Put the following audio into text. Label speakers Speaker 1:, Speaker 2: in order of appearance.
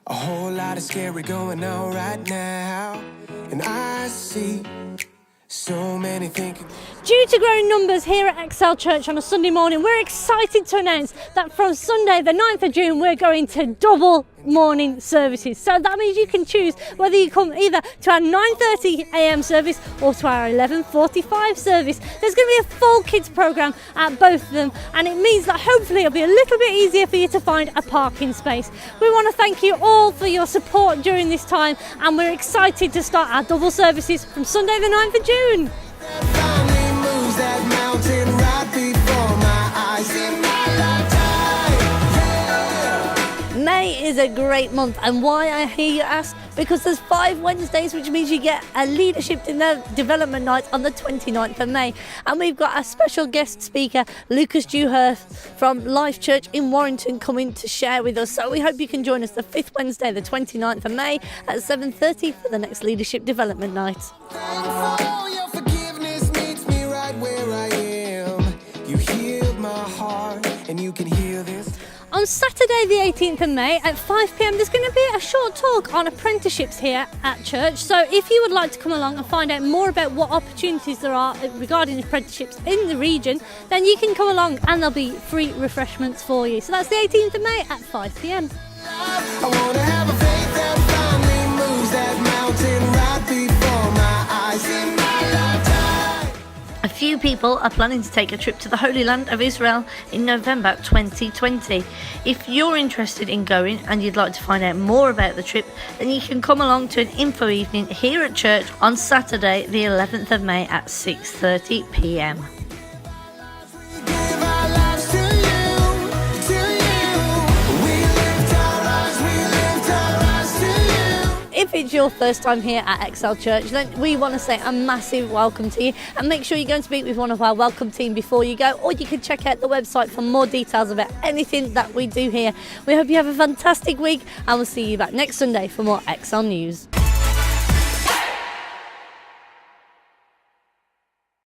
Speaker 1: A whole lot of scary going on right now. And I see so many thinking.
Speaker 2: Due to growing numbers here at Excel Church on a Sunday morning, we're excited to announce that from Sunday the 9th of June we're going to double morning services. So that means you can choose whether you come either to our 9:30am service or to our 11:45 service. There's going to be a full kids programme at both of them, and it means that hopefully it'll be a little bit easier for you to find a parking space. We want to thank you all for your support during this time, and we're excited to start our double services from Sunday the 9th of June.
Speaker 1: That mountain right before my eyes in my lifetime.
Speaker 2: May is a great month, and why, I hear you ask? Because there's 5 Wednesdays, which means you get a leadership development night on the 29th of May, and we've got a special guest speaker, Lucas Dewhurst from Life Church in Warrington, coming to share with us. So we hope you can join us the 5th Wednesday, the 29th of May at 7:30 for the next leadership development night.
Speaker 1: And you can hear this.
Speaker 2: On Saturday the 18th of May at 5pm there's going to be a short talk on apprenticeships here at church. So if you would like to come along and find out more about what opportunities there are regarding apprenticeships in the region, then you can come along and there'll be free refreshments for you. So that's the 18th of May at 5pm.
Speaker 1: I wanna have a faith that finally moves that mountain right before my eyes in my lifetime.
Speaker 2: A few people are planning to take a trip to the Holy Land of Israel in November 2020. If you're interested in going and you'd like to find out more about the trip, then you can come along to an info evening here at church on Saturday the 11th of May at 6:30pm. If it's your first time here at Excel Church, then we want to say a massive welcome to you, and make sure you go and speak with one of our welcome team before you go, or you can check out the website for more details about anything that we do here. We hope you have a fantastic week, and we'll see you back next Sunday for more Excel News.